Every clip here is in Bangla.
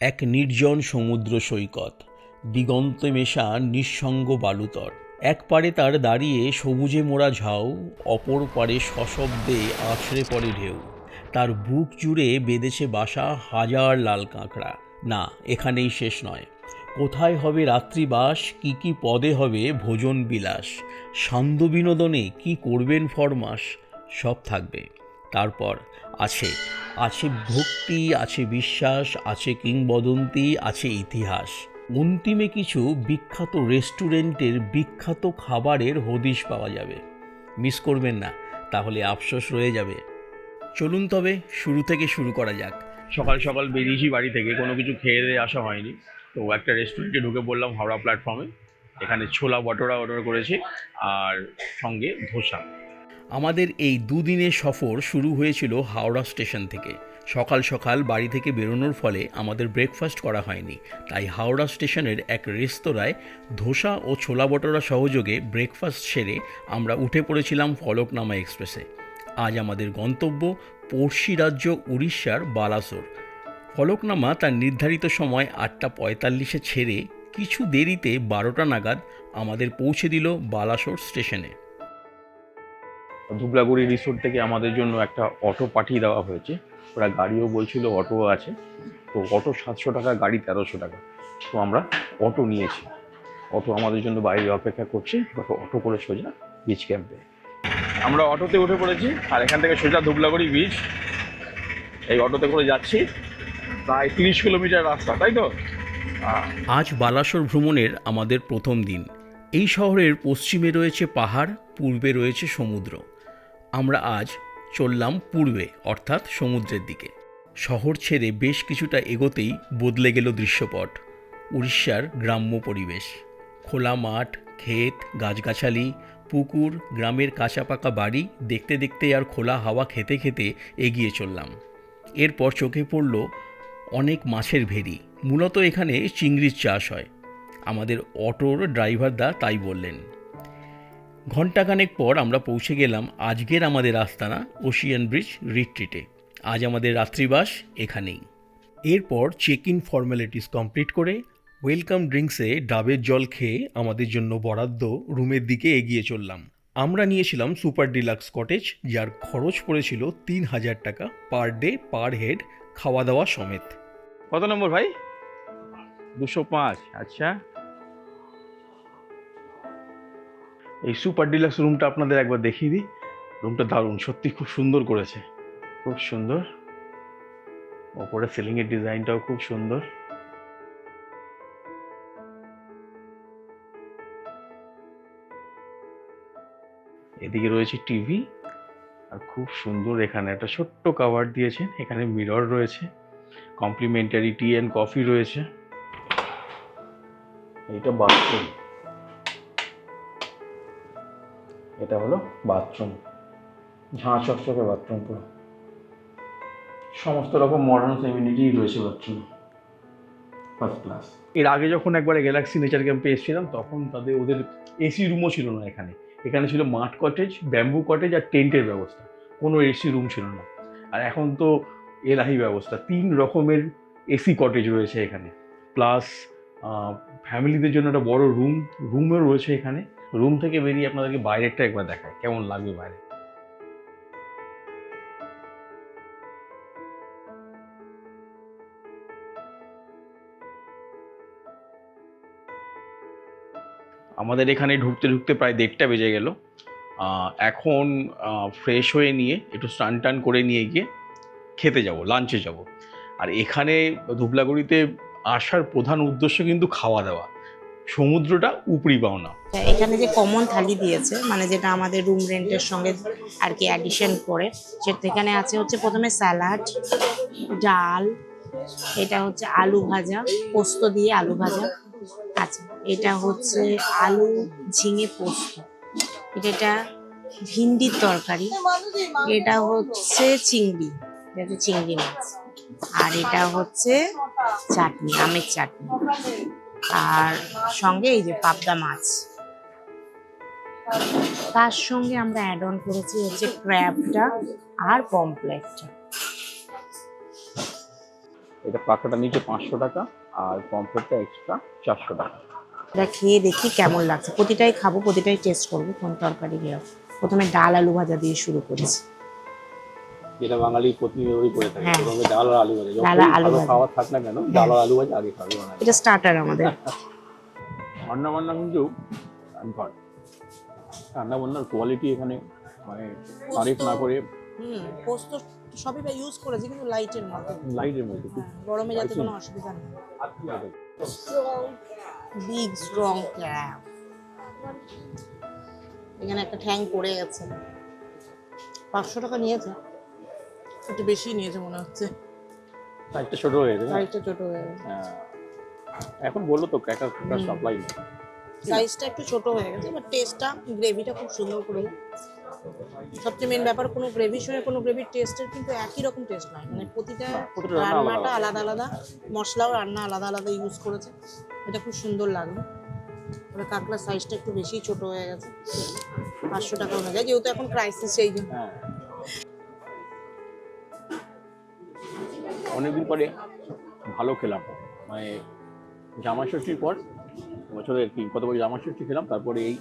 এক নির্জন সমুদ্র সৈকত, দিগন্তে মেশা নিঃসঙ্গ বালুতর। এক পারে তার দাঁড়িয়ে সবুজে মোড়া ঝাউ, অপর পারে সশব্দে আছড়ে পড়ে ঢেউ। তার বুক জুড়ে বেঁধেছে বাসা হাজার লাল কাঁকড়া। না, এখানেই শেষ নয়। কোথায় হবে রাত্রিবাস, কি পদে হবে ভোজন বিলাস, সান্ধ্য বিনোদনে কি করবেন ফরমাস, সব থাকবে। তারপর আছে আছে ভক্তি, আছে বিশ্বাস, আছে কিংবদন্তি, আছে ইতিহাস। অন্তিমে কিছু বিখ্যাত রেস্টুরেন্টের বিখ্যাত খাবারের হদিশ পাওয়া যাবে। মিস করবেন না, তাহলে আফসোস রয়ে যাবে। চলুন তবে শুরু থেকে শুরু করা যাক। সকাল সকাল বেরিয়েছি বাড়ি থেকে, কোনো কিছু খেয়ে দিয়ে আসা হয়নি। তো একটা রেস্টুরেন্টে ঢুকে পড়লাম হাওড়া প্ল্যাটফর্মে। এখানে ছোলা ভটোরা অর্ডার করেছি, আর সঙ্গে ধোসা। আমাদের এই দুদিনের সফর শুরু হয়েছিল হাওড়া স্টেশন থেকে। সকাল সকাল বাড়ি থেকে বেরোনোর ফলে আমাদের ব্রেকফাস্ট করা হয়নি, তাই হাওড়া স্টেশনের এক রেস্তোরাঁয় ধোসা ও ছোলা ভটোরা সহযোগে ব্রেকফাস্ট সেরে আমরা উঠে পড়েছিলাম ফলকনামা এক্সপ্রেসে। আজ আমাদের গন্তব্য পড়শি রাজ্য উড়িষ্যার বালাসোর। ফলকনামা তার নির্ধারিত সময় 8:45 ছেড়ে কিছু দেরিতে 12টা নাগাদ আমাদের পৌঁছে দিল বালাসোর স্টেশনে। ধুবলাগুড়ি রিসোর্ট থেকে আমাদের জন্য একটা অটো পাঠিয়ে দেওয়া হয়েছে। ওরা গাড়িও বলছিল, অটো আছে। তো অটো 700 টাকা, গাড়ি 1300 টাকা। তো আমরা অটো নিয়েছি। অটো আমাদের জন্য বাইরে অপেক্ষা করছে। অটো করে সোজা বিচ ক্যাম্পে আমরা অটোতে উঠে পড়েছি, আর এখান থেকে সোজা ধুবলাগুড়ি বিচ। এই অটোতে করে যাচ্ছি, প্রায় 30 কিলোমিটার রাস্তা, তাই তো? আজ বালাসোর ভ্রমণের আমাদের প্রথম দিন। এই শহরের পশ্চিমে রয়েছে পাহাড়, পূর্বে রয়েছে সমুদ্র। আমরা আজ চললাম পূর্বে, অর্থাৎ সমুদ্রের দিকে। শহর ছেড়ে বেশ কিছুটা এগোতেই বদলে গেল দৃশ্যপট। উড়িষ্যার গ্রাম্য পরিবেশ, খোলা মাঠ, ক্ষেত, গাছগাছালি, পুকুর, গ্রামের কাঁচা পাকা বাড়ি দেখতে দেখতে আর খোলা হাওয়া খেতে খেতে এগিয়ে চললাম। এরপর চোখে পড়ল অনেক মাছের ভেড়ি। মূলত এখানে চিংড়ির চাষ হয়। আমাদের অটোর ড্রাইভারদা তাই বললেন। ঘণ্টাখানেক পর আমরা পৌঁছে গেলাম আজকের আমাদের আস্তানা ওশিয়ান ব্রিজ রিট্রিটে। আজ আমাদের রাত্রিবাস এখানেই। এরপর চেক ইন ফর্মালিটিস কমপ্লিট করে ওয়েলকাম ড্রিঙ্কসে ডাবের জল খেয়ে আমাদের জন্য বরাদ্দ রুমের দিকে এগিয়ে চললাম। আমরা নিয়েছিলাম সুপার ডিলাক্স কটেজ, যার খরচ পড়েছিল 3000 টাকা পার ডে পার হেড, খাওয়া দাওয়া সমেত। কত নম্বর ভাই? 205। আচ্ছা, এই সুপার ডিলাক্স রুমটা আপনাদের একবার দেখিয়ে দিই। রুমটা দারুণ, সত্যি খুব সুন্দর করেছে, খুব সুন্দর। ওপরে সিলিংয়ের ডিজাইনটাও খুব সুন্দর। এদিকে রয়েছে টিভি, আর খুব সুন্দর এখানে একটা ছোট্ট কাভার দিয়েছেন। এখানে মিরর রয়েছে, কমপ্লিমেন্টারি টি অ্যান্ড কফি রয়েছে। এইটা বাথরুম, এটা হলো বাথরুম, ঝাঁ চকচকে বাথরুম পুরো। সমস্ত রকম মডার্ন ফেমিনিটি রয়েছে বাথরুমে, ফার্স্ট ক্লাস। এর আগে যখন একবারে গ্যালাক্সি নেচার ক্যাম্পে এসেছিলাম, তখন ওদের এসি রুমও ছিল না এখানে। এখানে ছিল মাঠ কটেজ, ব্যাম্বু কটেজ আর টেন্টের ব্যবস্থা, কোনো এসি রুম ছিল না। আর এখন তো এলাহি ব্যবস্থা, 3 রকমের এসি কটেজ রয়েছে এখানে। প্লাস ফ্যামিলিদের জন্য একটা বড় রুমও রয়েছে এখানে। রুম থেকে বেরিয়ে আপনাদেরকে বাইরেরটা একবার দেখায় কেমন লাগবে বাইরে। আমাদের এখানে ঢুকতে ঢুকতে প্রায় 1:30 বেজে গেল। এখন ফ্রেশ হয়ে নিয়ে একটু স্নান টান করে নিয়ে গিয়ে খেতে যাব, লাঞ্চে যাব। আর এখানে ধুবলাগুড়িতে আসার প্রধান উদ্দেশ্য কিন্তু খাওয়া দাওয়া, সমুদ্রটা উপরি পাওনা। এখানে যে কমন থালি দিয়েছে, মানে যেটা আমাদের রুম রেন্টের সঙ্গে আর কি অ্যাডিশন করে, সেখানে আছে হচ্ছে প্রথমে স্যালাড, ডাল, এটা হচ্ছে আলু ভাজা, পোস্ত দিয়ে আলু ভাজা। আচ্ছা, এটা হচ্ছে আলু ঝিঙে পোস্ত, এটা ভিন্ডির তরকারি, এটা হচ্ছে চিংড়ি, এটা হচ্ছে চিংড়ি মাছ, আর এটা হচ্ছে চাটনি, আমের চাটনি, আর সঙ্গে এই যে পাবদা মাছ। তার সঙ্গে আমরা অ্যাড অন করেছি হচ্ছে ক্র্যাবটা আর পমফ্লেটটা। এটা পাখাটা নিচে 500 টাকা আর পমফ্রেটটা এক্সট্রা 400 টাকা। এটা খেয়ে দেখি কেমন লাগছে, প্রতিটাই খাবো, প্রতিটাই টেস্ট করবো কোন তরকারি দিয়ে। প্রথমে ডাল আলু ভাজা দিয়ে শুরু করেছি। যেটা বাঙালি প্রতিনিয়তই করে থাকে, হ্যাঁ। প্রথমে ডাল আর আলু ভাজা, ডাল যতই আর আলু ভালো ভাজা। খাবার থাক না কেন ডাল আর আলু ভাজা আগে খাবে বাঙালি। এটা স্টার্টার আমাদের। রান্না বান্না কিন্তু ঘর, রান্না বান্নার কোয়ালিটি এখানে মানে তারিফ না করে পোস্ত সবই ইউজ করেছি কিন্তু লাইটের মধ্যে, লাইটের মধ্যে খুব গরমে যাতে কোনো অসুবিধা নেই। Big strong crab. এখানে একটা ঠ্যাং পড়ে গেছে। 500 টাকা নিয়েছে, একটু বেশি নিয়েছে মনে হচ্ছে। সাইজটা ছোট হয়ে গেছে না? সাইজটা ছোট হয়ে গেছে। হ্যাঁ, এখন বললো তো ক্র্যাকার সাপ্লাই নেই। সাইজটা একটু ছোট হয়ে গেছে, বাট টেস্টটা, গ্রেভিটা খুব সুন্দর করে। সবচেয়ে মেন ব্যাপার, কোনো গ্রেভির সঙ্গে কোনো গ্রেভির টেস্টের কিন্তু একই রকম টেস্ট নয়, মানে প্রতিটা রান্নাটা আলাদা আলাদা, মশলাও রান্না আলাদা আলাদা ইউজ করেছে। এটা খুব সুন্দর লাগলো। তবে কাঁকড়ার সাইজটা একটু বেশি ছোট হয়ে গেছে। 500 টাকা অনুযায়ী, যেহেতু এখন ক্রাইসিস সেই জন্য। হ্যাঁ, অনেকদিন পরে ভালো খেলাম, মানে জামাই ষষ্ঠীর পর বছরের কি কত বছর জামাই ষষ্ঠী খেলাম, তারপরে এই।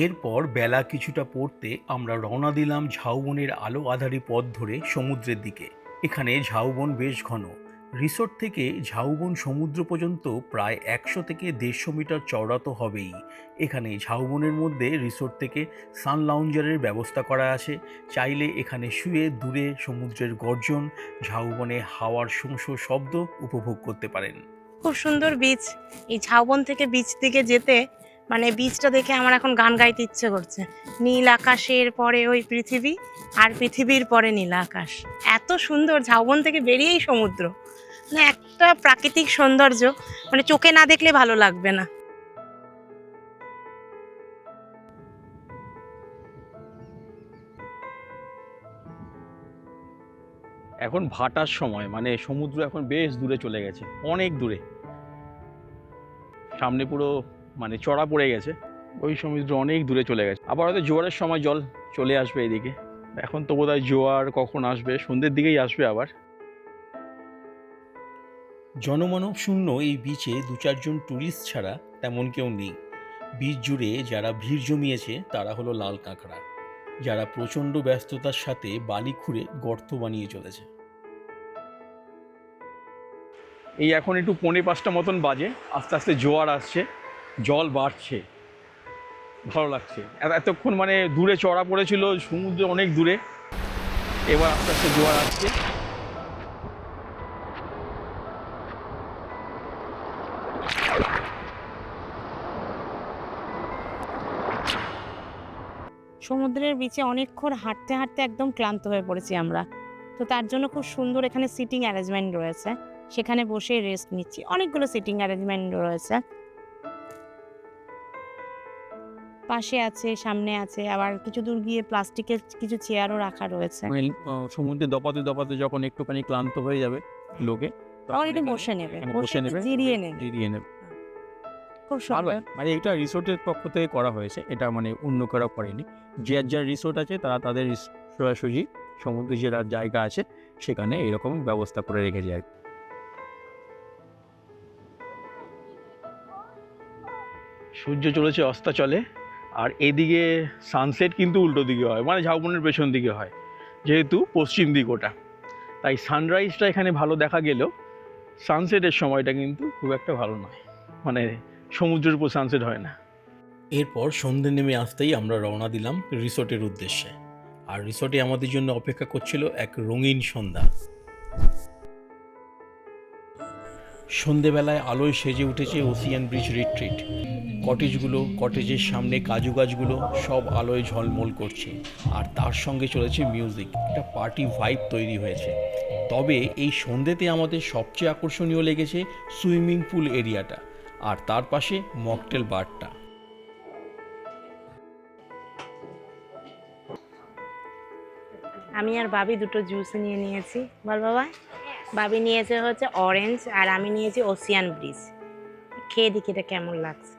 এরপর বেলা কিছুটা পড়তে আমরা রওনা দিলাম ঝাউবনের আলো আঁধারি পথ ধরে সমুদ্রের দিকে। এখানে ঝাউবন বেশ ঘন। রিসোর্ট থেকে ঝাউবন সমুদ্র পর্যন্ত প্রায় 100 থেকে 150 মিটার চওড়া তো হবেই। এখানে ঝাউবনের মধ্যে রিসোর্ট থেকে সান লাউঞ্জারের ব্যবস্থা করা আছে। চাইলে এখানে শুয়ে দূরে সমুদ্রের গর্জন, ঝাউবনে হাওয়ার শোঁ শব্দ উপভোগ করতে পারেন। খুব সুন্দর বিচ। এই ঝাউবন থেকে বিচ দিকে যেতে, মানে বিচটা দেখে আমার এখন গান গাইতে ইচ্ছে করছে। নীল আকাশের পরে ওই পৃথিবী, আর পৃথিবীর পরে নীল আকাশ। এত সুন্দর, ঝাউবন থেকে বেরিয়েই সমুদ্র, মানে একটা প্রাকৃতিক সৌন্দর্য, মানে চোখে না দেখলে ভালো লাগবে না। এখন ভাটার সময়, মানে সমুদ্র এখন বেশ দূরে চলে গেছে, অনেক দূরে, সামনে পুরো মানে চড়া পড়ে গেছে, ওই সমুদ্র অনেক দূরে চলে গেছে। আবার হয়তো জোয়ারের সময় জল চলে আসবে এদিকে। এখন তো বোধহয় জোয়ার কখন আসবে, সন্ধ্যের দিকেই আসবে আবার। জনমানব শূন্য এই বিচে 2-4 জন ট্যুরিস্ট ছাড়া তেমন কেউ নেই। বিচ জুড়ে যারা ভিড় জমিয়েছে তারা হলো লাল কাঁকড়া, যারা প্রচণ্ড ব্যস্ততার সাথে বালি খুঁড়ে গর্ত বানিয়ে চলেছে। এই এখন একটু 4:45 মতন বাজে, আস্তে আস্তে জোয়ার আসছে, জল বাড়ছে, ভালো লাগছে। এতক্ষণ মানে দূরে চড়া পড়েছিল, সমুদ্র অনেক দূরে, এবার আস্তে আস্তে জোয়ার আসছে। সমুদ্রের বিচে অনেকক্ষণ হাঁটতে হাঁটতে একদম ক্লান্ত হয়ে পড়েছি আমরা। তো তার জন্য খুব সুন্দর এখানে সিটিং অ্যারেঞ্জমেন্ট রয়েছে, সেখানে বসে রেস্ট নিচ্ছি। অনেকগুলো সিটিং অ্যারেঞ্জমেন্ট রয়েছে, পাশে আছে, সামনে আছে, আবার কিছু দূর গিয়ে প্লাস্টিকের কিছু চেয়ারও রাখা রয়েছে। সমুদ্রে দপাতে দপাতে যখন একটুখানি ক্লান্ত হয়ে যাবে লোকে, তখন একটু বসে নেবে, বসে নেবে, জিরিয়ে নেবে। জিরিয়ে নেবে। খুব ভালো, সুন্দর। মানে এটা রিসোর্টের পক্ষ থেকে করা হয়েছে, এটা মানে অন্য কারো করেনি। যার রিসোর্ট আছে তারা তাদের সোজাসুজি সমুদ্রে যে জায়গা আছে সেখানে এরকম ব্যবস্থা করে রেখেছে আর কি। সূর্য চলেছে অস্তাচলে, আর এদিকে সানসেট কিন্তু উল্টো দিকে হয়, মানে ঝাউবনের পেছন দিকে হয়, যেহেতু পশ্চিম দিক ওটা, তাই সানরাইজটা এখানে ভালো দেখা গেলেও সানসেটের সময়টা কিন্তু খুব একটা ভালো নয়, মানে সমুদ্রের উপর সানসেট হয় না। এরপর সন্ধে নেমে আসতেই আমরা রওনা দিলাম রিসোর্টের উদ্দেশ্যে। আর রিসোর্টে আমাদের জন্য অপেক্ষা করছিল এক রঙিন সন্ধ্যা। সন্ধেবেলায় আলোয় সেজে উঠেছে ওসিয়ান ব্রিজ রিট্রিট। কটেজগুলো, কটেজের সামনে কাজু গাছগুলো সব আলোয় ঝলমল করছে, আর তার সঙ্গে চলেছে মিউজিক। একটা পার্টি ভাইব তৈরি হয়েছে। তবে এই সন্ধ্যেতে আমাদের সবচেয়ে আকর্ষণীয় লেগেছে সুইমিং পুল এরিয়াটা, আর তার পাশে মকটেল বারটা। আমি আর বাবি দুটো জুস নিয়ে নিয়েছি। বল বাবা। বাবি নিয়েছে হচ্ছে অরেঞ্জ, আর আমি নিয়েছি ওসিয়ান ব্রিজ। খেয়ে দেখি এটা কেমন লাগছে।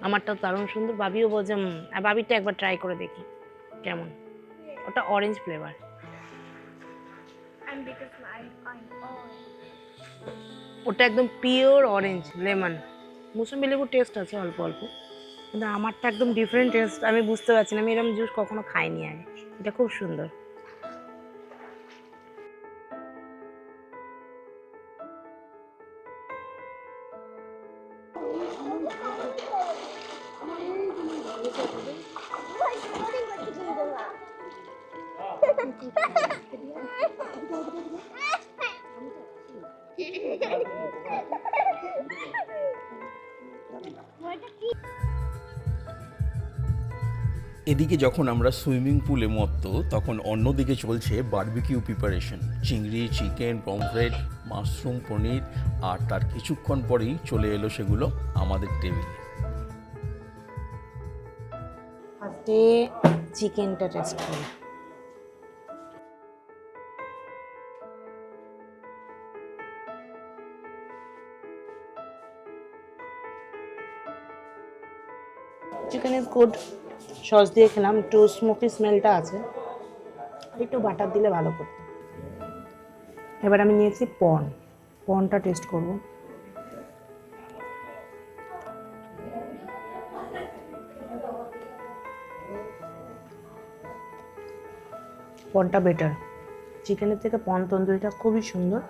আমারটাও দারুণ সুন্দর, বাবিও বলছে আর বাবিটা একবার ট্রাই করে দেখি কেমন। ওটা orange flavour. And because I'm orange. ওটা একদম পিওর অরেঞ্জ লেমন। মুসম্বি লেবুর টেস্ট আছে অল্প অল্প, কিন্তু আমারটা একদম ডিফারেন্ট টেস্ট। আমি বুঝতে পারছি না, আমি এরকম জুস কখনো খাইনি আগে। এটা খুব সুন্দর। এদিকে যখন আমরা সুইমিং পুলে মত্ত, তখন অন্যদিকে চলছে বারবিকিউ প্রিপারেশন। চিংড়ি, চিকেন, পমফ্রেট, মাশরুম, পনির, আর তার কিছুক্ষণ পরেই চলে এলো সেগুলো আমাদের টেবিলে। ফার্স্টে চিকেনটা টেস্ট করি। Chicken is good. সস দিয়ে খেলাম, একটু স্মোকি স্মেলটা আছে, একটু বাটার দিলে ভালো করতো। এবার আমি নিয়েছি পনটা টেস্ট করব। পনটা বেটার, চিকেনের থেকে পন তন্দুরিটা খুবই সুন্দর।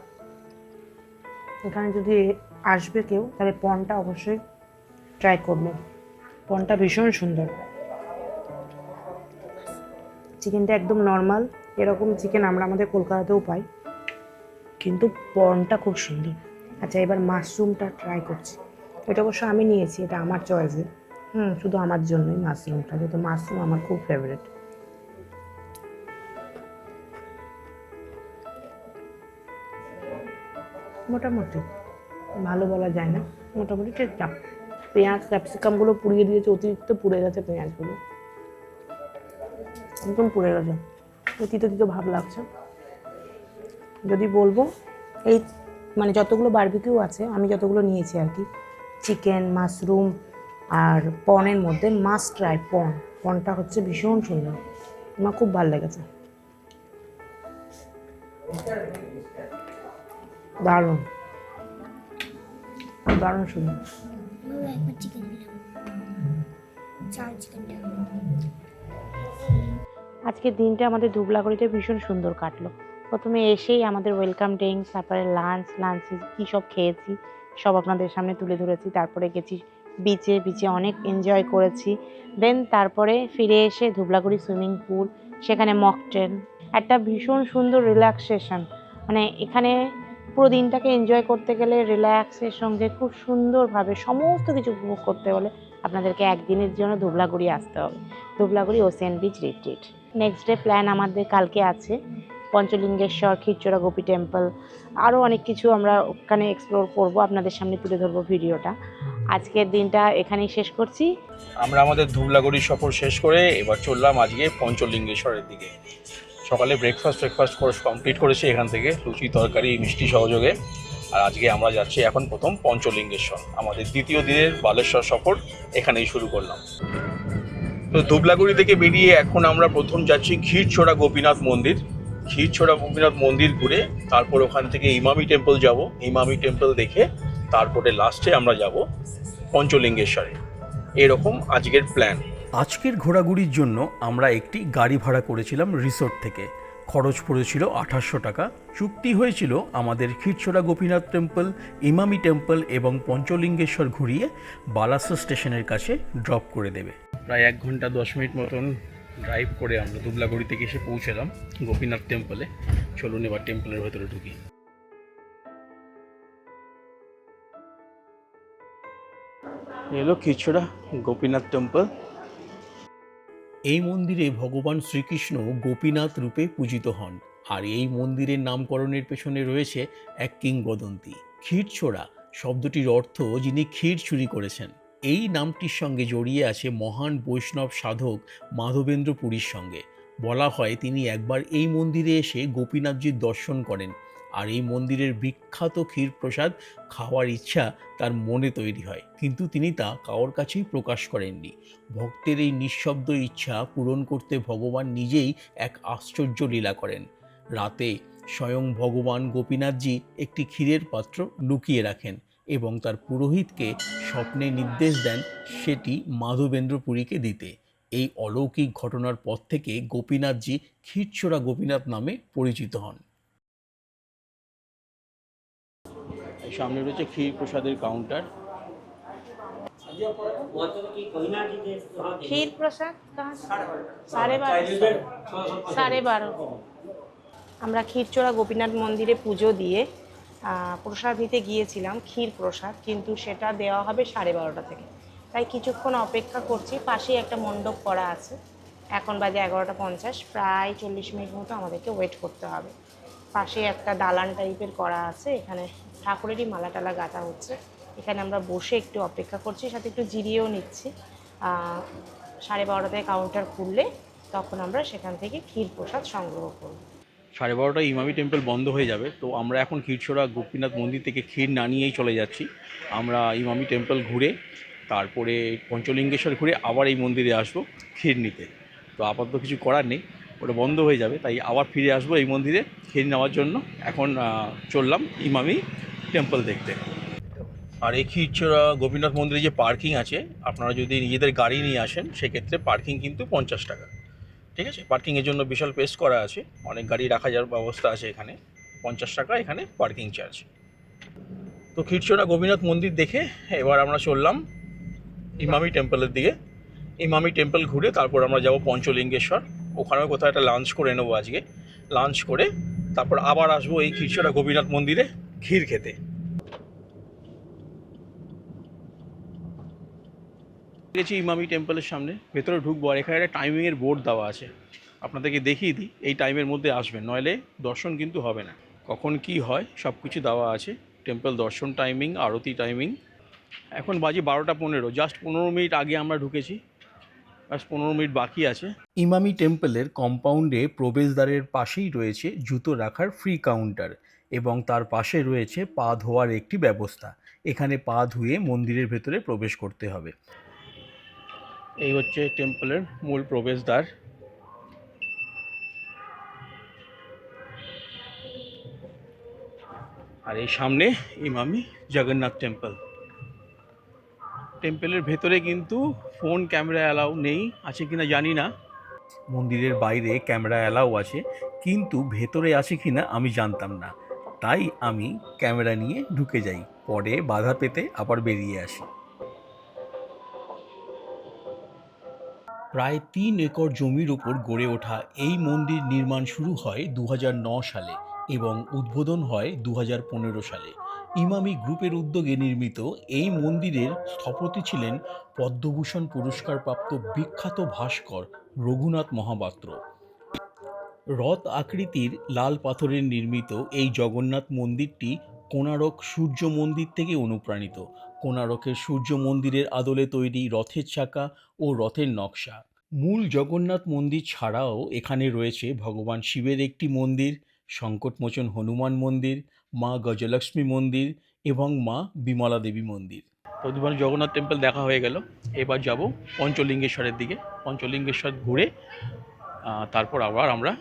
এখানে যদি আসবে কেউ তাহলে পনটা অবশ্যই ট্রাই করবে, পনটা ভীষণ সুন্দর। চিকেনটা একদম নর্মাল, এরকম চিকেন আমরা আমাদের কলকাতাতেও পাই, কিন্তু পনটা খুব সুন্দর। আচ্ছা, এবার মাশরুমটা ট্রাই করছি। এটা অবশ্য আমি নিয়েছি, এটা আমার চয়েসে, শুধু আমার জন্যই মাশরুমটা, যেহেতু মাশরুম আমার খুব ফেভারিট। মোটামুটি ভালো বলা যায় না, মোটামুটি ঠিকঠাক। পেঁয়াজ ক্যাপসিকামগুলো পুড়িয়ে দিয়েছে, অতিরিক্ত পুড়ে গেছে পেঁয়াজগুলো, একদম পুড়ে গেছে, তিতো তিতো ভাব লাগছে। যদি বলবো এই মানে যতগুলো বারবিকিউ আছে, আমি যতগুলো নিয়েছি আর কি, চিকেন, মাশরুম আর পনের মধ্যে মাস্ট ট্রাই পনটা হচ্ছে ভীষণ সুন্দর, আমার খুব ভালো লেগেছে, দারুণ দারুণ সুন্দর। একবার চিকেন দিলাম, চার চিকেনটা। আজকের দিনটা আমাদের ধুবলাগড়িতে ভীষণ সুন্দর কাটলো। প্রথমে এসেই আমাদের ওয়েলকাম ড্রিঙ্কস, তারপরে লাঞ্চে কী সব খেয়েছি সব আপনাদের সামনে তুলে ধরেছি। তারপরে গেছি বিচে অনেক এনজয় করেছি। দেন তারপরে ফিরে এসে ধুবলাগড়ি সুইমিং পুল, সেখানে মকটেল, একটা ভীষণ সুন্দর রিল্যাক্সেশন। মানে এখানে পুরো দিনটাকে এনজয় করতে গেলে রিল্যাক্সের সঙ্গে খুব সুন্দরভাবে সমস্ত কিছু উপভোগ করতে হলে আপনাদেরকে একদিনের জন্য ধুবলাগড়ি আসতে হবে, Dublagadi ocean beach retreat. Next day plan আমাদের কালকে আছে পঞ্চলিঙ্গেশ্বর, ক্ষীরচোরা গোপী টেম্পল, আরও অনেক কিছু আমরা ওখানে এক্সপ্লোর করব, আপনাদের সামনে তুলে ধরবো ভিডিওটা। আজকের দিনটা এখানেই শেষ করছি। আমরা আমাদের ধুবলাগড়ি সফর শেষ করে এবার চললাম আজকে পঞ্চলিঙ্গেশ্বরের দিকে। সকালে ব্রেকফাস্ট করে কমপ্লিট করেছি এখান থেকে, লুচি তরকারি মিষ্টি সহযোগে। আর আজকে আমরা যাচ্ছি এখন প্রথম পঞ্চলিঙ্গেশ্বর, আমাদের দ্বিতীয় দিনের বালেশ্বর সফর এখানেই শুরু করলাম। তো ধুবলাগড়ি থেকে বেরিয়ে এখন আমরা প্রথম যাচ্ছি ক্ষীরচোরা গোপীনাথ মন্দির। ক্ষীরচোরা গোপীনাথ মন্দির ঘুরে তারপর ওখান থেকে ইমামি টেম্পল যাব, ইমামি টেম্পল দেখে তারপরে লাস্টে আমরা যাব পঞ্চলিঙ্গেশ্বরে। এরকম আজকের প্ল্যান। আজকের ঘোরাঘুরির জন্য আমরা একটি গাড়ি ভাড়া করেছিলাম রিসোর্ট থেকে। খরচ পড়েছিল 2800 টাকা। চুক্তি হয়েছিল আমাদের ক্ষীরচোরা গোপীনাথ টেম্পল, ইমামি টেম্পল এবং পঞ্চলিঙ্গেশ্বর ঘুরিয়ে বালাসা স্টেশনের কাছে ড্রপ করে দেবে। প্রায় 1 ঘন্টা 10 মিনিট মতন ড্রাইভ করে আমরা ধুবলাগড়ি থেকে এসে পৌঁছলাম গোপীনাথ টেম্পলে। চলুন এবার টেম্পলের ভেতরে ঢুকি। এলো ক্ষীরচোরা গোপীনাথ টেম্পল। এই মন্দিরে ভগবান শ্রীকৃষ্ণ গোপীনাথ রূপে পূজিত হন, আর এই মন্দিরের নামকরণের পেছনে রয়েছে এক কিংবদন্তি। ক্ষীরচোরা শব্দটির অর্থ যিনি ক্ষীর চুরি করেছেন। এই নামটির সঙ্গে জড়িয়ে আছে মহান বৈষ্ণব সাধক মাধবেন্দ্র পুরীর সঙ্গে। বলা হয় তিনি একবার এই মন্দিরে এসে গোপীনাথজির দর্শন করেন আর এই মন্দিরের বিখ্যাত ক্ষীর প্রসাদ খাওয়ার ইচ্ছা তার মনে তৈরি হয়, কিন্তু তিনি তা কারোর কাছেই প্রকাশ করেননি। ভক্তের এই নিঃশব্দ ইচ্ছা পূরণ করতে ভগবান নিজেই এক আশ্চর্য লীলা করেন। রাতে স্বয়ং ভগবান গোপীনাথজি একটি ক্ষীরের পাত্র লুকিয়ে রাখেন এবং তার পুরোহিতকে স্বপ্নে নির্দেশ দেন সেটি মাধবেন্দ্র পুরীকে দিতে। এই অলৌকিক ঘটনার পর থেকে গোপীনাথজি ক্ষীরচোরা গোপীনাথ নামে পরিচিত হন। সামনে রয়েছে ক্ষীর প্রসাদের কাউন্টার। ক্ষীর প্রসাদ 12:30। আমরা ক্ষীরচোরা গোপীনাথ মন্দিরে পুজো দিয়ে প্রসাদ নিতে গিয়েছিলাম, ক্ষীর প্রসাদ, কিন্তু সেটা দেওয়া হবে 12:30 থেকে। তাই কিছুক্ষণ অপেক্ষা করছি। পাশেই একটা মণ্ডপ করা আছে। এখন বাজে 11:50, প্রায় 40 মিনিট মতো আমাদেরকে ওয়েট করতে হবে। পাশে একটা দালান টাইপের করা আছে, এখানে ঠাকুরেরই মালা টালা গাঁথা হচ্ছে। এখানে আমরা বসে একটু অপেক্ষা করছি, সাথে একটু জিরিয়েও নিচ্ছি। 12:30 থেকে কাউন্টার খুললে তখন আমরা সেখান থেকে ক্ষীর প্রসাদ সংগ্রহ করব। 12:30টায় ইমামি টেম্পল বন্ধ হয়ে যাবে, তো আমরা এখন ক্ষীরচোরা গোপীনাথ মন্দির থেকে ক্ষীর না নিয়েই চলে যাচ্ছি। আমরা ইমামি টেম্পল ঘুরে তারপরে পঞ্চলিঙ্গেশ্বর ঘুরে আবার এই মন্দিরে আসবো ক্ষীর নিতে। তো আপাতত কিছু করার নেই, ওটা বন্ধ হয়ে যাবে, তাই আবার ফিরে আসবো এই মন্দিরে ক্ষীর নেওয়ার জন্য। এখন চললাম ইমামি টেম্পল দেখতে। আর এই ক্ষীরচোরা গোপীনাথ মন্দিরে যে পার্কিং আছে, আপনারা যদি নিজেদের গাড়ি নিয়ে আসেন সেক্ষেত্রে পার্কিং কিন্তু 50 টাকা। ঠিক আছে, পার্কিংয়ের জন্য বিশাল প্লেস করা আছে, অনেক গাড়ি রাখা যাওয়ার ব্যবস্থা আছে এখানে। 50 টাকা এখানে পার্কিং চার্জ। তো ক্ষীরচোরা গোপীনাথ মন্দির দেখে এবার আমরা চললাম ইমামি টেম্পলের দিকে। ইমামি টেম্পল ঘুরে তারপর আমরা যাব পঞ্চলিঙ্গেশ্বর। ওখানেও কোথাও একটা লাঞ্চ করে নেবো আজকে। লাঞ্চ করে তারপর আবার আসবো এই ক্ষীরচোরা গোপীনাথ মন্দিরে ক্ষীর খেতে। গেছি ইমামি টেম্পলের সামনে, ভেতরে ঢুকবো। আর এখানে একটা টাইমিংয়ের বোর্ড দেওয়া আছে, আপনাদেরকে দেখিয়ে দিই। এই টাইমের মধ্যে আসবেন, নইলে দর্শন কিন্তু হবে না। কখন কি হয় সব কিছু দেওয়া আছে, টেম্পল দর্শন টাইমিং, আরতি টাইমিং। এখন বাজে 12:15, জাস্ট 15 মিনিট আগে আমরা ঢুকেছি, বাস 15 মিনিট বাকি আছে। ইমামি টেম্পলের কম্পাউন্ডে প্রবেশদ্বারের পাশেই রয়েছে জুতো রাখার ফ্রি কাউন্টার এবং তার পাশে রয়েছে পা ধোয়ার একটি ব্যবস্থা। এখানে পা ধুয়ে মন্দিরের ভেতরে প্রবেশ করতে হবে। এই হচ্ছে টেম্পলের মূল প্রবেশদ্বার। আর এই সামনে ইমামি জগন্নাথ টেম্পল। টেম্পলের ভেতরে কিন্তু ফোন ক্যামেরা অ্যালাউ নেই, আছে কিনা জানি না। মন্দিরের বাইরে ক্যামেরা অ্যালাউ আছে, কিন্তু ভেতরে আছে কিনা আমি জানতাম না, তাই আমি ক্যামেরা নিয়ে ঢুকে যাই, পরে বাধা পেতে আবার বেরিয়ে আসি। প্রায় 3 একর জমির ওপর গড়ে ওঠা এই মন্দির নির্মাণ শুরু হয় 2009 সালে এবং উদ্বোধন হয় 2015 সালে। ইমামি গ্রুপের উদ্যোগে নির্মিত এই মন্দিরের স্থপতি ছিলেন পদ্মভূষণ পুরস্কারপ্রাপ্ত বিখ্যাত ভাস্কর রঘুনাথ মহাপাত্র। রথ আকৃতির লাল পাথরের নির্মিত এই জগন্নাথ মন্দিরটি কোণারক সূর্য মন্দির থেকে অনুপ্রাণিত। কোণারকের সূর্য মন্দিরের আদলে তৈরি রথের চাকা ও রথের নকশা। মূল জগন্নাথ মন্দির ছাড়াও এখানে রয়েছে ভগবান শিবের একটি মন্দির, সংকটমোচন হনুমান মন্দির, মা গজলক্ষ্মী মন্দির এবং মা বিমলা দেবী মন্দির। তো জগন্নাথ টেম্পল দেখা হয়ে গেল, এবার যাব পঞ্চলিঙ্গেশ্বরের দিকে। পঞ্চলিঙ্গেশ্বর ঘুরে তারপর আবার আমরা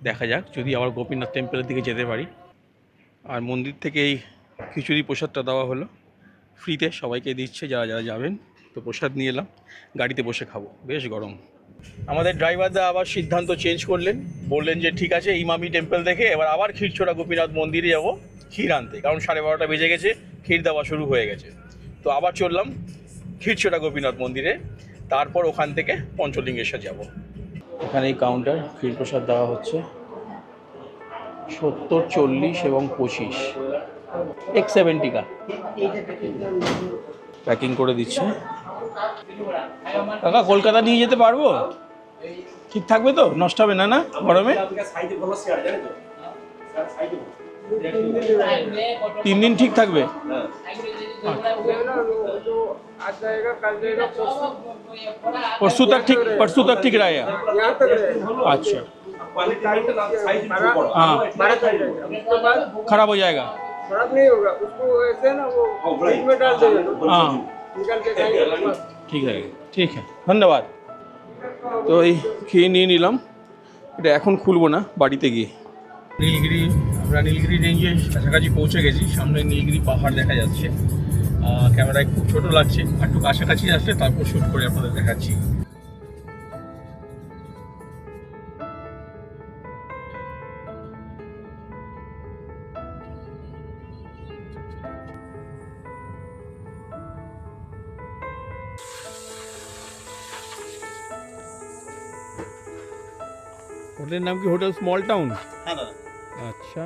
দেখা যাক যদি আবার গোপীনাথ টেম্পলের দিকে যেতে পারি। আর মন্দির থেকে এই খিচুড়ি প্রসাদটা দেওয়া হলো ফ্রিতে, সবাইকে দিচ্ছে যারা যারা যাবেন। তো প্রসাদ নিয়ে এলাম, গাড়িতে বসে খাবো, বেশ গরম। আমাদের ড্রাইভারদা আবার সিদ্ধান্ত চেঞ্জ করলেন, বললেন যে ঠিক আছে ইমামি টেম্পল দেখে এবার আবার ক্ষীরচোরা গোপীনাথ মন্দিরে যাবো ক্ষীর আনতে, কারণ 12:30 বেজে গেছে, ক্ষীর দেওয়া শুরু হয়ে গেছে। তো আবার চললাম ক্ষীরচোরা গোপীনাথ মন্দিরে, তারপর ওখান থেকে পঞ্চলিঙ্গেশ্বর যাব। এখানে এই কাউন্টার, ক্ষীর প্রসাদ দেওয়া হচ্ছে 70, 40 এবং 25, 170 কা প্যাকিং করে দিচ্ছে। কাকা কলকাতা নিয়ে যেতে পারবো? ঠিক থাকবে তো, নষ্ট হবে না না গরমে? 3 দিন ঠিক থাকবে। परसों तक ठीक रहेगा। अच्छा हाँ खराब हो जाएगा खराब नहीं होगा उसको ऐसे ना वो फ्रिज में डाल देगा हाँ निकाल के खाएंगे ঠিক আছে ধন্যবাদ। তো এই খেয়ে নিয়ে নিলাম, এটা এখন খুলবো না, বাড়িতে গিয়ে। নীলগিরি, আমরা নীলগিরি রেঞ্জের কাছাকাছি পৌঁছে গেছি। সামনে নীলগিরি পাহাড় দেখা যাচ্ছে। ক্যামেরায় খুব ছোট লাগছে, একটু কাছাকাছি আসলে তারপর শ্যুট করে আপনাদের দেখাচ্ছি। হোটেলের নাম কি হোটেল স্মল টাউন? হ্যাঁ দাদা। আচ্ছা,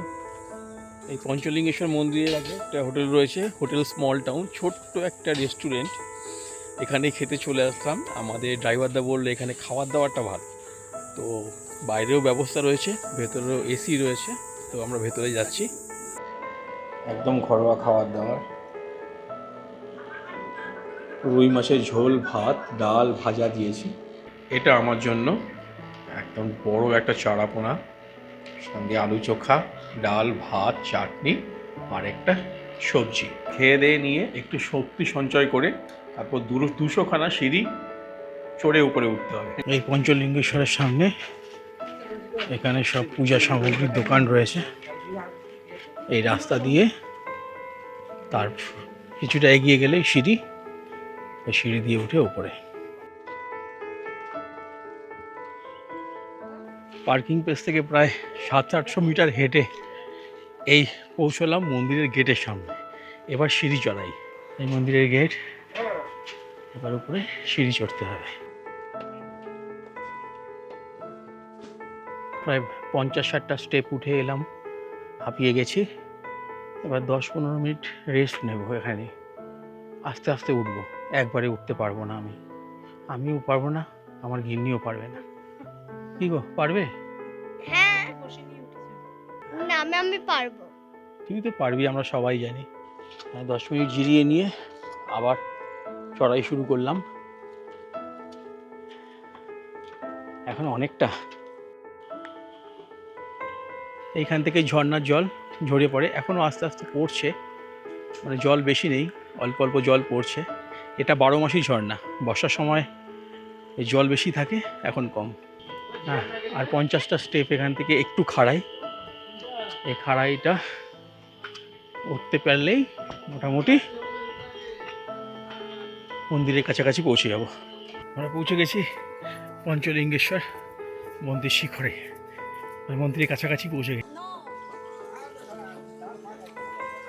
এই পঞ্চলিঙ্গেশ্বর মন্দিরের আগে একটা হোটেল রয়েছে, হোটেল স্মল টাউন, ছোট্ট একটা রেস্টুরেন্ট। এখানে খেতে চলে আসলাম। আমাদের ড্রাইভারদা বললো এখানে খাবার দাবারটা ভালো, তো বাইরেও ব্যবস্থা রয়েছে, ভেতরেও এসি রয়েছে, তো আমরা ভেতরে যাচ্ছি। একদম ঘরোয়া খাবার দাবার, রুই মাছের ঝোল, ভাত, ডাল, ভাজা দিয়েছি। এটা আমার জন্য একদম বড় একটা চারাপোনা, সঙ্গে আলু চোখা, ডাল, ভাত, চাটনি আর একটা সবজি। খেয়ে দিয়ে নিয়ে একটু শক্তি সঞ্চয় করে তারপর 200খানা সিঁড়ি চড়ে উপরে উঠতে হবে। এই পঞ্চলিঙ্গেশ্বরের সামনে এখানে সব পূজা সামগ্রীর দোকান রয়েছে। এই রাস্তা দিয়ে তার কিছুটা এগিয়ে গেলেই সিঁড়ি, এই সিঁড়ি দিয়ে উঠে উপরে। পার্কিং প্লেস থেকে প্রায় 700-800 মিটার হেঁটে এই পৌঁছলাম মন্দিরের গেটের সামনে। এবার সিঁড়ি চড়াই, এই মন্দিরের গেট, এবার উপরে সিঁড়ি চড়তে হবে। প্রায় 50-60টা স্টেপ উঠে এলাম, হাঁপিয়ে গেছি। এবার 10-15 মিনিট রেস্ট নেব এখানে, আস্তে আস্তে উঠবো। একবারে উঠতে পারবো না, আমিও পারবো না, আমার গিন্নিও পারবে না। কি গো, পারবে? হ্যাঁ না আমি পারবো। তুই তো পারবি, আমরা সবাই জানি। 10 মিনিট জিরিয়ে নিয়ে আবার চড়াই শুরু করলাম। এখন অনেকটা, এইখান থেকে ঝর্ণার জল ঝরে পড়ে, এখনও আস্তে আস্তে পড়ছে, মানে জল বেশি নেই, অল্প অল্প জল পড়ছে। এটা 12 মাসই ঝর্ণা, বর্ষার সময় এই জল বেশি থাকে, এখন কম। হ্যাঁ, আর 50টা স্টেপ এখান থেকে একটু খাড়াই, এই খাড়াইটা উঠতে পারলেই মোটামুটি মন্দিরের কাছাকাছি পৌঁছে যাব। আমরা পৌঁছে গেছি পঞ্চলিঙ্গেশ্বর মন্দির শিখরে, মন্দিরের কাছাকাছি পৌঁছে গেছি।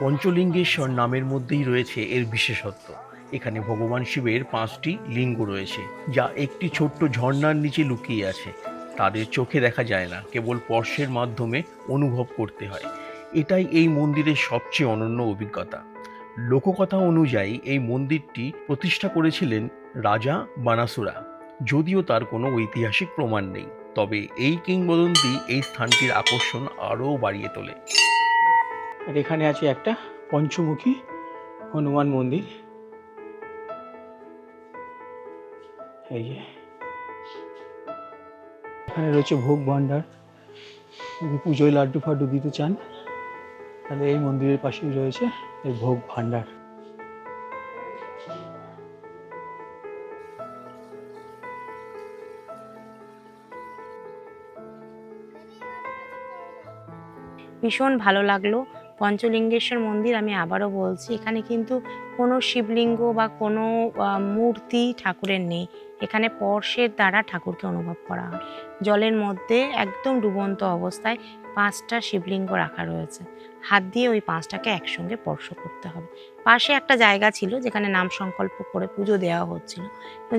পঞ্চলিঙ্গেশ্বর নামের মধ্যেই রয়েছে এর বিশেষত্ব। এখানে ভগবান শিবের 5টি লিঙ্গ রয়েছে, যা একটি ছোট্ট ঝর্ণার নিচে লুকিয়ে আছে। তাদের চোখে দেখা যায় না, কেবল স্পর্শের মাধ্যমে অনুভব করতে হয়। এটাই এই মন্দিরের সবচেয়ে অনন্য অভিজ্ঞতা। লোককথা অনুযায়ী এই মন্দিরটি প্রতিষ্ঠা করেছিলেন রাজা বানাসুরা, যদিও তার কোনো ঐতিহাসিক প্রমাণ নেই। তবে এই কিংবদন্তি এই স্থানটির আকর্ষণ আরও বাড়িয়ে তোলে। আর এখানে আছে একটা পঞ্চমুখী হনুমান মন্দির, এই যে এখানে রয়েছে ভোগ ভাণ্ডার। যদি পুজোয় লাড্ডু ফাড্ডু দিতে চান তাহলে এই মন্দিরের পাশেই রয়েছে এই ভোগ ভাণ্ডার। ভীষণ ভালো লাগলো পঞ্চলিঙ্গেশ্বর মন্দির। আমি আবারও বলছি, এখানে কিন্তু কোনো শিবলিঙ্গ বা কোনো মূর্তি ঠাকুরের নেই। এখানে স্পর্শের দ্বারা ঠাকুরকে অনুভব করা হয়। জলের মধ্যে একদম ডুবন্ত অবস্থায় 5টা শিবলিঙ্গ রাখা রয়েছে। হাত দিয়ে ওই 5টাকে একসঙ্গে স্পর্শ করতে হবে। পাশে একটা জায়গা ছিল যেখানে নাম সংকল্প করে পুজো দেওয়া হচ্ছিল,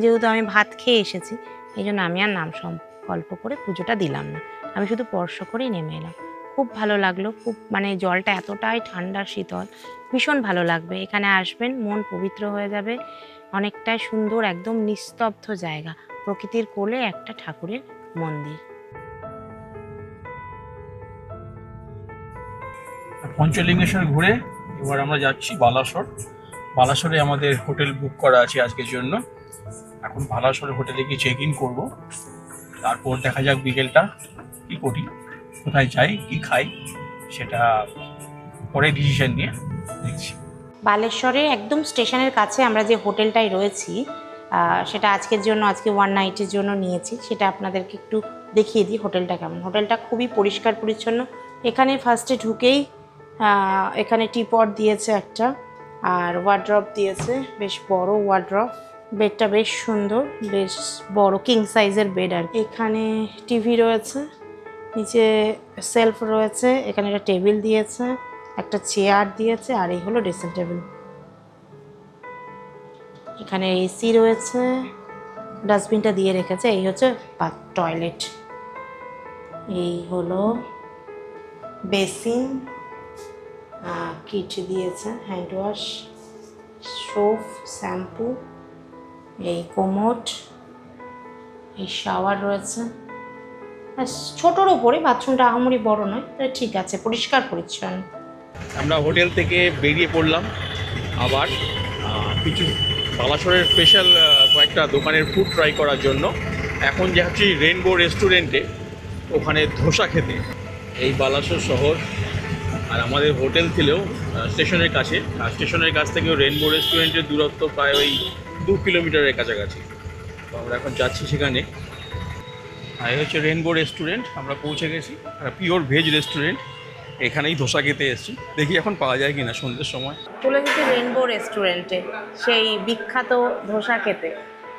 যেহেতু আমি ভাত খেয়ে এসেছি এই জন্য আমি আর নাম সংকল্প করে পুজোটা দিলাম না, আমি শুধু স্পর্শ করেই নেমে এলাম। খুব ভালো লাগলো, খুব মানে জলটা এতটাই ঠান্ডা শীতল, ভীষণ ভালো লাগবে। এখানে আসবেন, মন পবিত্র হয়ে যাবে। অনেকটাই সুন্দর, একদম নিস্তব্ধ জায়গা, প্রকৃতির কোলে একটা ঠাকুরের মন্দির। পঞ্চলিঙ্গেশ্বর ঘুরে এবার আমরা যাচ্ছি বালাসর। বালাসরে আমাদের হোটেল বুক করা আছে আজকের জন্য। এখন বালাসর হোটেলে গিয়ে চেক ইন করবো, তারপর দেখা যাক বিকেলটা কি করি, কোথায় যাই, কি খাই, সেটা পরে ডিসিশন নিয়ে দেখছি। বালেশ্বরে একদম স্টেশনের কাছে আমরা যে হোটেলটায় রয়েছি, সেটা আজকে ওয়ান নাইটের জন্য নিয়েছি। সেটা আপনাদেরকে একটু দেখিয়ে দিই হোটেলটা কেমন। হোটেলটা খুবই পরিষ্কার পরিচ্ছন্ন। এখানে ফার্স্টে ঢুকেই এখানে টিপট দিয়েছে একটা, আর ওয়ার্ড্রপ দিয়েছে, বেশ বড় ওয়ার্ড্রপ। বেডটা বেশ সুন্দর, বেশ বড় কিং সাইজের বেড। আর এখানে টিভি রয়েছে, নিচে সেলফ রয়েছে, এখানে একটা টেবিল দিয়েছে, একটা চেয়ার দিয়েছে, আর এই হলো ড্রেসিং টেবিল। এখানে এসি রয়েছে, ডাস্টবিনটা দিয়ে রেখেছে। এই হচ্ছে টয়লেট, এই হলো বেসিন, কিট দিয়েছে, হ্যান্ড ওয়াশ, সোপ, শ্যাম্পু, এই কোমোড, এই শাওয়ার রয়েছে। ছোটোর ওপরে, বাথরুমটা আহামরি বড় নয়, তাই ঠিক আছে, পরিষ্কার পরিচ্ছন্ন। আমরা হোটেল থেকে বেরিয়ে পড়লাম আবার কিছু বালাসোরের স্পেশাল কয়েকটা দোকানের ফুড ট্রাই করার জন্য। এখন যাচ্ছি রেনবো রেস্টুরেন্টে, ওখানে ধোসা খেতে। এই বালাসোর শহর আর আমাদের হোটেল ছিলেও স্টেশনের কাছে, আর স্টেশনের কাছ থেকেও রেনবো রেস্টুরেন্টের দূরত্ব প্রায় ওই 2 কিলোমিটারের কাছাকাছি। তো আমরা এখন যাচ্ছি সেখানে। আর এই হচ্ছে রেনবো রেস্টুরেন্ট, আমরা পৌঁছে গেছি। পিওর ভেজ রেস্টুরেন্ট, এখানেই ধোসা খেতে এসেছি, দেখি এখন পাওয়া যায় কিনা সন্ধ্যের সময়। চলে গেছে রেনবো রেস্টুরেন্টে সেই বিখ্যাত ধোসা খেতে।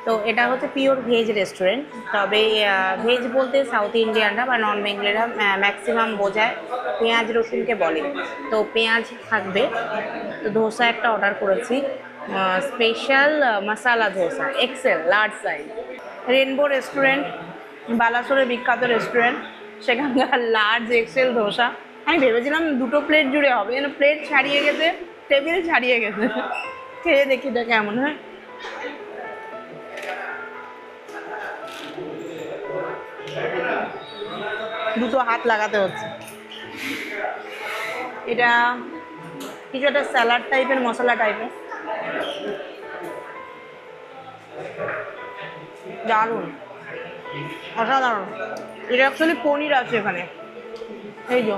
তো এটা হচ্ছে পিওর ভেজ রেস্টুরেন্ট, তবে ভেজ বলতে সাউথ ইন্ডিয়ানরা বা নন বেঙ্গলিরা ম্যাক্সিমাম বোঝায় পেঁয়াজ রসুনকে বলে। তো পেঁয়াজ থাকবে। তো ধোসা একটা অর্ডার করেছি, special masala dosa, XL large size. Rainbow restaurant বালাসোরের বিখ্যাত রেস্টুরেন্ট, সেখানকার লার্জ এক্সেল ধোসা। আমি ভেবেছিলাম 2 প্লেট জুড়ে হবে, যেন প্লেট ছাড়িয়ে গেছে, টেবিল ছাড়িয়ে গেছে। খেয়ে দেখি এটা কেমন হয়। দুটো হাত লাগাতে হচ্ছে। এটা কিছু একটা স্যালাড টাইপের, মশলা টাইপের, দারুণ, অসাধারণ। এটা অ্যাকচুয়ালি পনির আছে এখানে, এই যে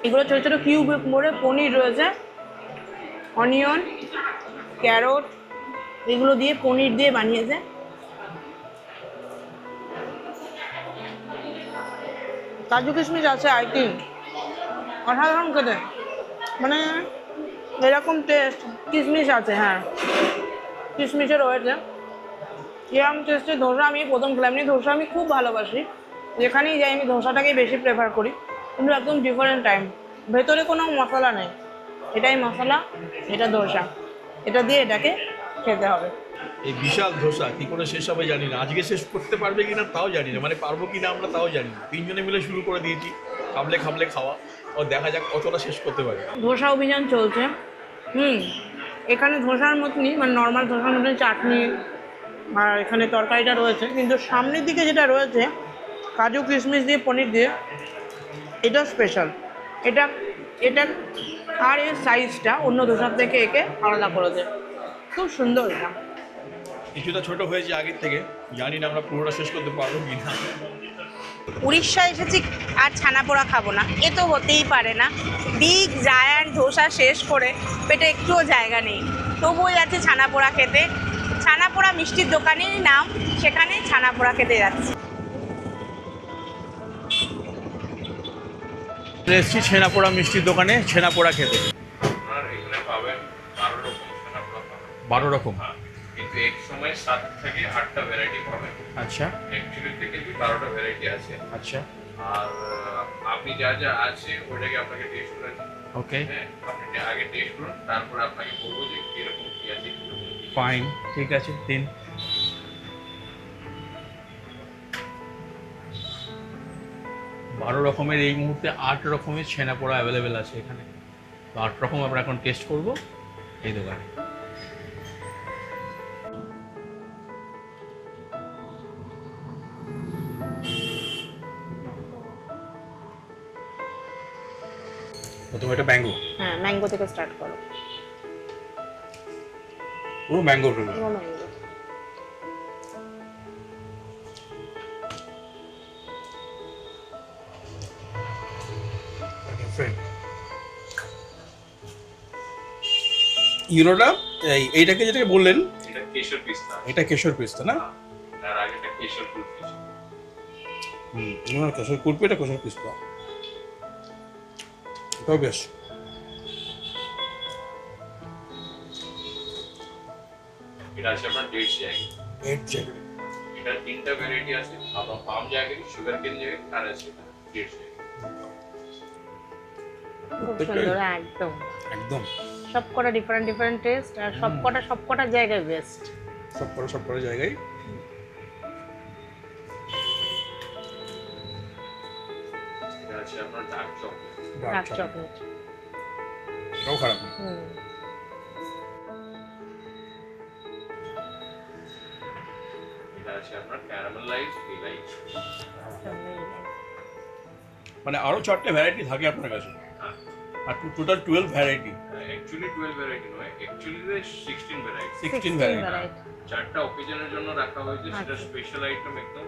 এগুলো ছোটো ছোটো কিউব করে পনির রয়েছে, অনিয়ন, ক্যারট, এগুলো দিয়ে পনির দিয়ে বানিয়েছে। কাজু কিশমিশ আছে আই থিঙ্ক, অসাধারণ খেতে, মানে এরকম টেস্ট। কিশমিশ আছে, হ্যাঁ কিশমিশও রয়েছে। এরকম টেস্টের ধোসা আমি প্রথম খেলাম। এমনি ধোসা আমি খুব ভালোবাসি, যেখানেই যাই আমি ধোসাটাকেই বেশি প্রেফার করি, কিন্তু একদম ডিফারেন্ট টাইম। ভেতরে কোনো মশলা নেই, এটাই মশলা, এটা ধোসা, এটা দিয়ে এটাকে খেতে হবে। এই বিশাল ধোসা কী করে শেষ হবে জানি না, আজকে শেষ করতে পারবে কিনা তাও জানি না, মানে পারবো কিনা আমরা তাও জানি না। 3 জনে মিলে শুরু করে দিয়েছি খাবলে খাবলে খাওয়া, ও দেখা যাক কতটা শেষ করতে পারি। ধোসা অভিযান চলছে। এখানে ধোসার মতনই, মানে নর্মাল ধোসার মতন চাটনি আর এখানে তরকারিটা রয়েছে, কিন্তু সামনের দিকে যেটা রয়েছে কাজু কিশমিশ দিয়ে পনির দিয়ে, এটা স্পেশাল। এটা এটা আর এর সাইজটা অন্য ধোসার থেকে একে আলাদা করেছে, খুব সুন্দর। এটা কিছুটা ছোট হয়েছে আগের থেকে, জানি না আমরা পুরোটা শেষ করতে পারবো কি না। উড়িষ্যা এসেছি আর ছানাপোড়া খাবো না, এ তো হতেই পারে না। বিগ জায়ান্ট ধোসা শেষ করে পেটে একটুও জায়গা নেই, তবুও যাচ্ছে ছানাপোড়া খেতে। ছানাপোড়া মিষ্টির দোকানেরই নাম, সেখানে ছানাপোড়া খেতে যাচ্ছি। এসেছি ছেনাপোড়া মিষ্টির দোকানে ছেনাপোড়া খেতে। এখানে পাবেন 12 রকম ছানাপোড়া পাবেন। 12 রকম, কিন্তু এক সময় 7 থেকে 8টা ভ্যারাইটি পাবেন। আচ্ছা অ্যাকচুয়ালি থেকে 12টা ভ্যারাইটি আছে। আচ্ছা, আর আপনি যা যা আছে ওইটাকে আপনাকে টেস্ট করে নিন। ওকে হ্যাঁ, আপনি আগে টেস্ট করুন, তারপর আপনাকে বলবো যে কিরকম কি আছে, কিরকম কি আছে। ফাইন, ঠিক আছে দিন। 12 রকমের, এই মুহূর্তে 8 রকমের ছেনাপোড়া অ্যাভেলেবেল আছে এখানে। তো 8 রকম আমরা এখন টেস্ট করব এই দোকানে। প্রথমে এটা ম্যাঙ্গো, হ্যাঁ, ম্যাঙ্গো থেকে স্টার্ট করো। পুরো ম্যাঙ্গো ফ্লেভার। ডিফারেন্ট। ইউনোটা এইটাকে যেটাকে বললেন, এটা কেশর পিস্তা, এটা কেশর পিস্তা না? তার আগে এটা কেশর কুলফি ছিল। কেশর কুলপি, এটা কেশর পিস্তা, এটাও বেশ। এটা আছে আপনার ডেট জায়গা, এটা 3টা ভ্যারাইটি আছে, আপনার পাম জায়গায়, সুগার কেন জায়গায়, আর আছে ডেট জায়গায়। খুব সুন্দর, একদম একদম সবকটা ডিফারেন্ট টেস্ট, আর সবকটা জায়গায় বেস্ট। সবকটা জায়গায়। এটা আছে আপনার ডার্ক চকলেট, ডার্ক চকলেট। এটাও খারাপ না। এটা আছে আপনার ক্যারামেলাইজ ডিলাইট। মানে আরো 4টে ভ্যারাইটি থাকে আপনার কাছে, আর টোটাল 12 ভ্যারাইটি। অ্যাকচুয়ালি 12 ভ্যারাইটি নয়, অ্যাকচুয়ালি 16 ভ্যারাইটি। 16 ভ্যারাইটি। 4টা অকেশনের জন্য রাখা হয়েছে, সেটা স্পেশাল আইটেম একদম,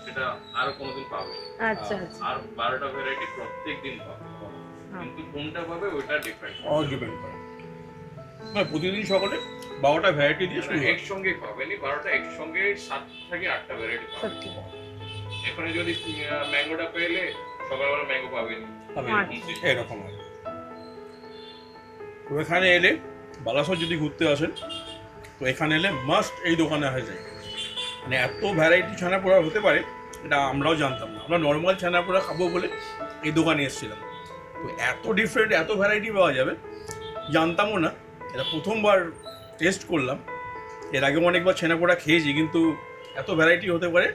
সেটা আর কোনোদিন পাবে না। আচ্ছা, আর 12টা ভ্যারাইটি প্রত্যেকদিন পাবে, কিন্তু কোনটা পাবে ওইটা ডিফারেন্ট। অল ডিপেন্ড করে, মানে প্রতিদিন সকালে 12টা ভ্যারাইটি দিয়ে শুরু হয়। একসঙ্গে পাবেনি, 12টা একসঙ্গে 7 থেকে 8টা ভ্যারাইটি পাবে। সত্যি। এখানে যদি ম্যাঙ্গোটা পেলে সকালবেলা ম্যাঙ্গো পাবেনি, এরকম হয়। তো এখানে এলে, বালাসর যদি ঘুরতে আসেন তো এখানে এলে মাস্ট এই দোকানে আসা যায়। মানে এত ভ্যারাইটি ছানাপোড়া হতে পারে এটা আমরাও জানতাম না। আমরা নর্মাল ছানাপোড়া খাবো বলে এই দোকানে এসেছিলাম, তো এত ডিফারেন্ট, এত ভ্যারাইটি পাওয়া যাবে জানতামও না। এটা প্রথমবার টেস্ট করলাম, এর আগে অনেকবার ছানাপোড়া খেয়েছি, কিন্তু এত ভ্যারাইটি হতে পারে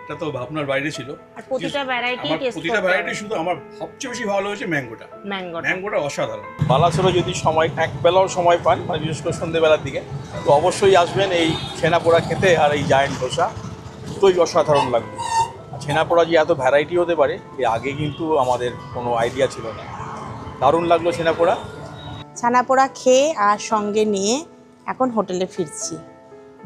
এটা তো ভাবনার বাইরে ছিল। আর প্রতিটা ভ্যারাইটি আমার টেস্ট প্রতিটা ভ্যারাইটি, শুধু আমার সবচেয়ে বেশি ভালো হয়েছে ম্যাঙ্গোটা অসাধারণ। বালাসরে যদি সময় এক বেলাও সময় পান, মানে বিশেষ করে সন্ধ্যেবেলার দিকে, তো অবশ্যই আসবেন এই ছানাপোড়া খেতে। আর এই জায়েন্ট ধোসা দুটোই অসাধারণ লাগবে। আর ছানাপোড়া যে এত ভ্যারাইটি হতে পারে এর আগে কিন্তু আমাদের কোনো আইডিয়া ছিল না। দারুণ লাগলো ছানাপোড়া খেয়ে আর সঙ্গে নিয়ে এখন হোটেলে ফিরছি।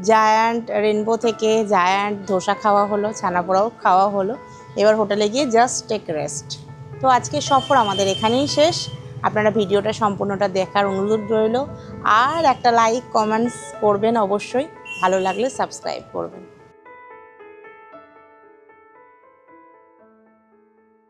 জায়ান্ট রেনবো থেকে জায়ান্ট ধোসা খাওয়া হলো, ছানাপোড়াও খাওয়া হলো, এবার হোটেলে গিয়ে জাস্ট টেক রেস্ট। তো আজকে সফর আমাদের এখানেই শেষ। আপনারা ভিডিওটা সম্পূর্ণটা দেখার অনুরোধ রইল, আর একটা লাইক কমেন্টস করবেন অবশ্যই, ভালো লাগলে সাবস্ক্রাইব করবেন।